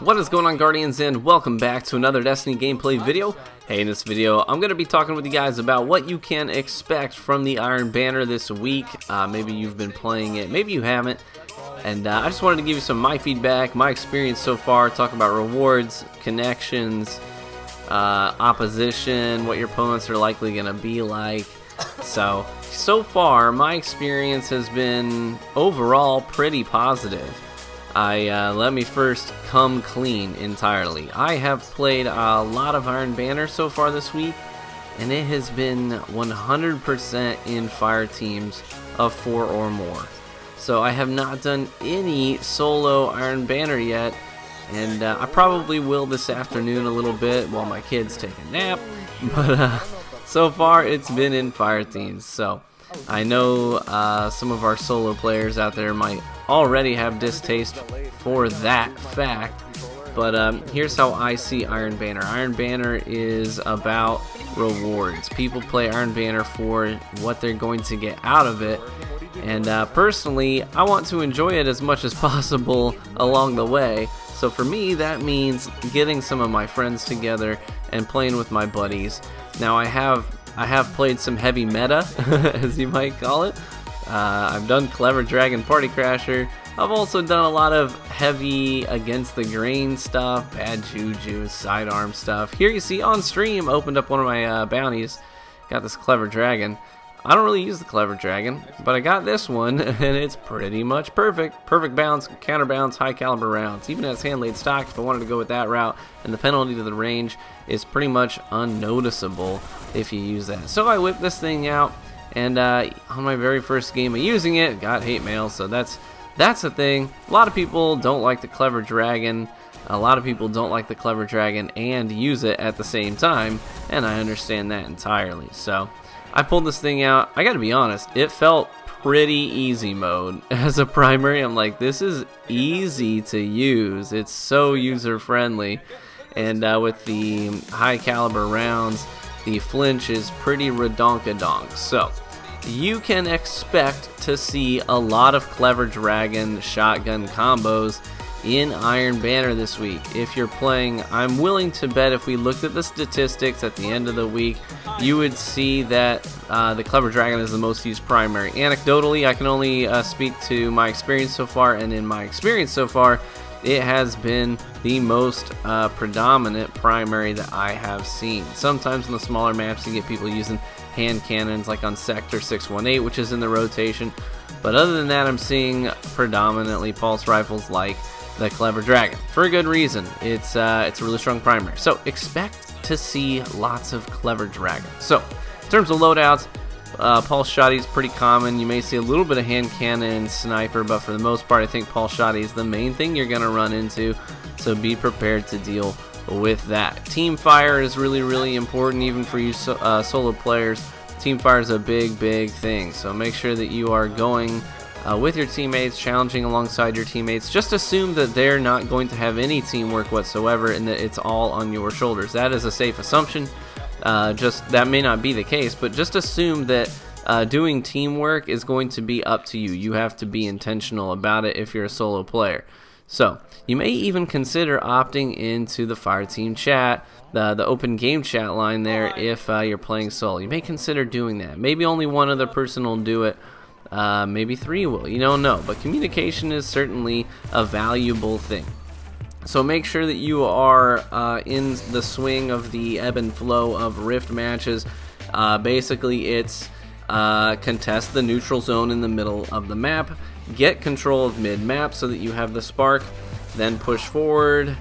What is going on, Guardians, and welcome back to another Destiny gameplay video. Hey, in this video, I'm going to be talking with you guys about what you can expect from the Iron Banner this week. Maybe you've been playing it, maybe you haven't. And I just wanted to give you some of my feedback, my experience so far, talk about rewards, connections, opposition, what your opponents are likely going to be like. So far, my experience has been overall pretty positive. Let me first come clean entirely. I have played a lot of Iron Banner so far this week, and it has been 100% in fire teams of 4 or more. So I have not done any solo Iron Banner yet, and I probably will this afternoon a little bit while my kids take a nap, but so far it's been in fire teams. So I know some of our solo players out there might already have distaste for that fact, but here's how I see Iron Banner. Iron Banner is about rewards. People play Iron Banner for what they're going to get out of it, and personally, I want to enjoy it as much as possible along the way. So for me, that means getting some of my friends together and playing with my buddies. Now I have played some heavy meta, as you might call it. I've done Clever Dragon Party Crasher. I've also done a lot of heavy against the grain stuff, bad juju, sidearm stuff. Here you see on stream, opened up one of my bounties, got this Clever Dragon. I don't really use the Clever Dragon, but I got this one, and it's pretty much perfect. Perfect bounce, counter bounce, high caliber rounds. Even has hand laid stock if I wanted to go with that route, and the penalty to the range is pretty much unnoticeable if you use that. So I whipped this thing out, and on my very first game of using it, got hate mail, so that's the thing. A lot of people don't like the Clever Dragon. A lot of people don't like the Clever Dragon and use it at the same time, and I understand that entirely. So I pulled this thing out. I gotta be honest, it felt pretty easy mode as a primary. I'm like, this is easy to use. It's so user friendly, and with the high caliber rounds, the flinch is pretty redonkadonk. So you can expect to see a lot of Clever Dragon shotgun combos in Iron Banner this week. If you're playing, I'm willing to bet if we looked at the statistics at the end of the week, you would see that the Clever Dragon is the most used primary. Anecdotally, I can only speak to my experience so far, and in my experience so far, it has been the most predominant primary that I have seen. Sometimes in the smaller maps you get people using hand cannons like on Sector 618, which is in the rotation, but other than that, I'm seeing predominantly pulse rifles like the Clever Dragon, for a good reason. It's a really strong primary, so expect to see lots of Clever Dragon. So in terms of loadouts, pulse shotty is pretty common. You may see a little bit of hand cannon and sniper, but for the most part I think pulse shotty is the main thing you're going to run into, so be prepared to deal with that. Team fire is really important, even for you solo players. Team fire is a big thing, so make sure that you are going with your teammates, challenging alongside your teammates. Just assume that they're not going to have any teamwork whatsoever and that it's all on your shoulders. That is a safe assumption. That may not be the case, but just assume that doing teamwork is going to be up to you. You have to be intentional about it if you're a solo player. So you may even consider opting into the fire team chat, the open game chat line there, if you're playing solo. You may consider doing that. Maybe only one other person will do it. Maybe 3 will. You don't know. But communication is certainly a valuable thing. So make sure that you are in the swing of the ebb and flow of Rift matches. Basically, it's contest the neutral zone in the middle of the map, get control of mid-map so that you have the spark, then push forward,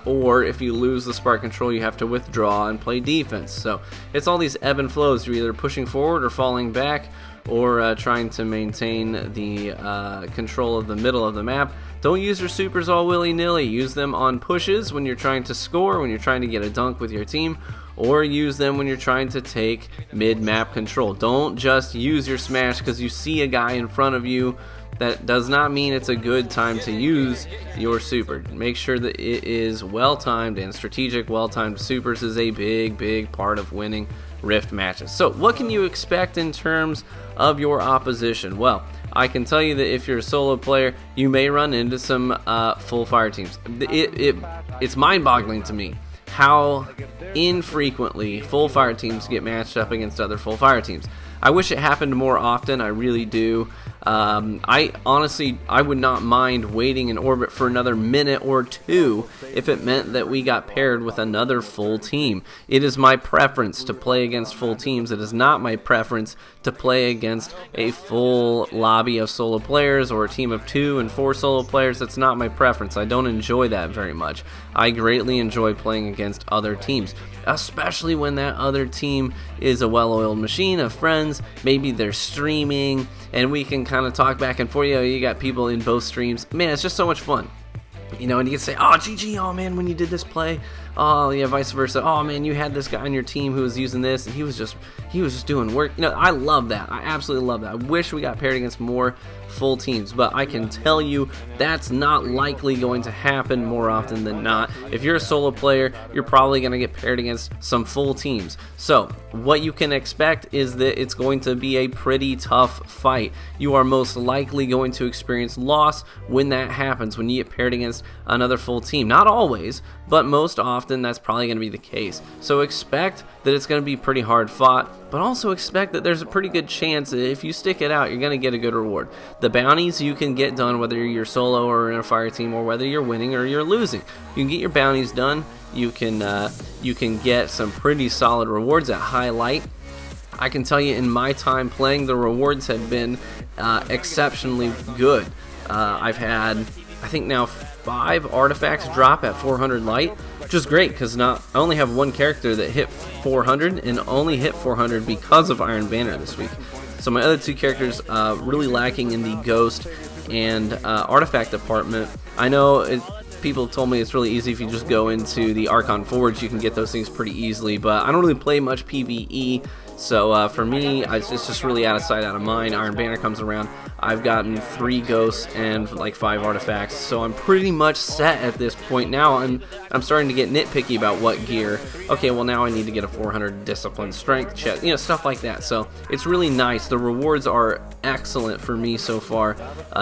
or if you lose the spark control, you have to withdraw and play defense. So it's all these ebb and flows. You're either pushing forward or falling back, or trying to maintain the control of the middle of the map. Don't use your supers all willy-nilly. Use them on pushes when you're trying to score, when you're trying to get a dunk with your team, or use them when you're trying to take mid-map control. Don't just use your smash because you see a guy in front of you. That does not mean it's a good time to use your super. Make sure that it is well-timed and strategic. Well-timed supers is a big part of winning Rift matches. So what can you expect in terms of your opposition? Well, I can tell you that if you're a solo player, you may run into some full fire teams. It's mind-boggling to me how infrequently full fire teams get matched up against other full fire teams. I wish it happened more often, I really do. I honestly would not mind waiting in orbit for another minute or two if it meant that we got paired with another full team. It is my preference to play against full teams. It is not my preference to play against a full lobby of solo players or a team of 2 and 4 solo players. That's not my preference. I don't enjoy that very much. I greatly enjoy playing against other teams, especially when that other team is a well-oiled machine of friends. Maybe they're streaming and we can kind of talk back and forth. You got people in both streams. Man, it's just so much fun. And you can say, oh, GG, oh man, when you did this play, oh yeah, vice versa, oh man, you had this guy on your team who was using this and he was just doing work. I love that. I absolutely love that. I wish we got paired against more full teams, but I can tell you that's not likely going to happen more often than not. If you're a solo player, you're probably going to get paired against some full teams. So what you can expect is that it's going to be a pretty tough fight. You are most likely going to experience loss when that happens, when you get paired against another full team. Not always, but most often that's probably going to be the case. So expect that it's going to be pretty hard fought, but also expect that there's a pretty good chance that if you stick it out, you're going to get a good reward. The bounties you can get done whether you're solo or in a fire team, or whether you're winning or you're losing. You can get your bounties done. You can get some pretty solid rewards at high light. I can tell you in my time playing, the rewards have been exceptionally good. I've had, I think now 5 artifacts drop at 400 light, which is great because I only have one character that hit 400 and only hit 400 because of Iron Banner this week. So my other 2 characters really lacking in the Ghost and Artifact department. I know people told me it's really easy if you just go into the Archon Forge, you can get those things pretty easily, but I don't really play much PvE, so for me, it's just really out of sight, out of mind. Iron Banner comes around, I've gotten 3 ghosts and like 5 artifacts, so I'm pretty much set at this point now. I'm starting to get nitpicky about what gear. Okay, well now I need to get a 400 discipline strength chest, stuff like that. So it's really nice. The rewards are excellent for me so far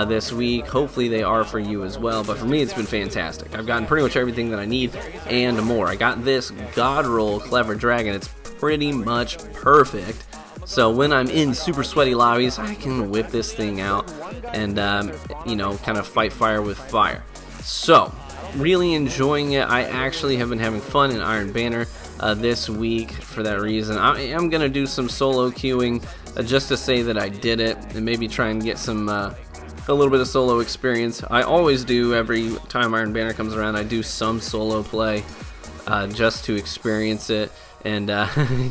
this week. Hopefully they are for you as well, but for me it's been fantastic. I've gotten pretty much everything that I need and more. I got this God Roll Clever Dragon. It's pretty much perfect. So when I'm in super sweaty lobbies, I can whip this thing out and, kind of fight fire with fire. So, really enjoying it. I actually have been having fun in Iron Banner this week for that reason. I am going to do some solo queuing just to say that I did it and maybe try and get some a little bit of solo experience. I always do every time Iron Banner comes around. I do some solo play just to experience it. And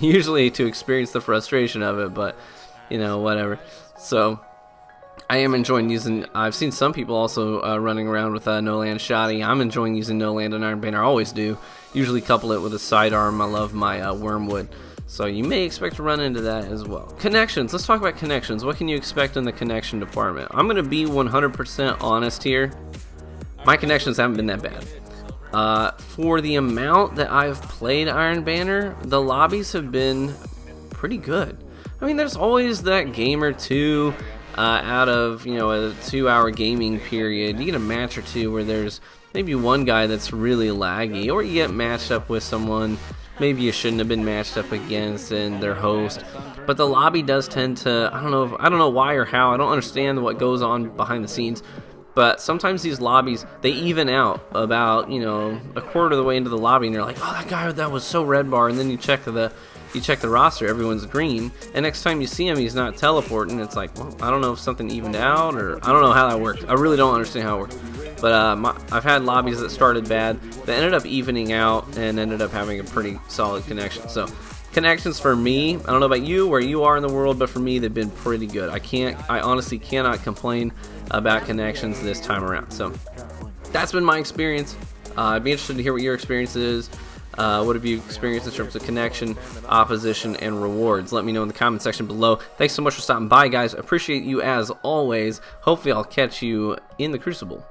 usually to experience the frustration of it, but whatever. So I am enjoying using, I've seen some people also running around with No Land Shoddy. I'm enjoying using No Land and Iron Banner. I always do. Usually couple it with a sidearm. I love my Wormwood. So you may expect to run into that as well. Connections. Let's talk about connections. What can you expect in the connection department? I'm going to be 100% honest here. My connections haven't been that bad. For the amount that I've played Iron Banner, the lobbies have been pretty good. I mean, there's always that game or two out of, a 2-hour gaming period. You get a match or two where there's maybe one guy that's really laggy, or you get matched up with someone maybe you shouldn't have been matched up against and their host. But the lobby does tend to, I don't know why or how, I don't understand what goes on behind the scenes. But sometimes these lobbies, they even out about, a quarter of the way into the lobby, and you're like, oh, that guy that was so red bar, and then you check the roster, everyone's green, and next time you see him, he's not teleporting. It's like, well, I don't know if something evened out, or I don't know how that works. I really don't understand how it works. But I've had lobbies that started bad, that ended up evening out, and ended up having a pretty solid connection. So connections for me, I don't know about you, where you are in the world, but for me, they've been pretty good. I honestly cannot complain about connections this time around. So that's been my experience. I'd be interested to hear what your experience is. What have you experienced in terms of connection, opposition, and rewards? Let me know in the comment section below. Thanks so much for stopping by, guys. Appreciate you as always. Hopefully I'll catch you in the Crucible.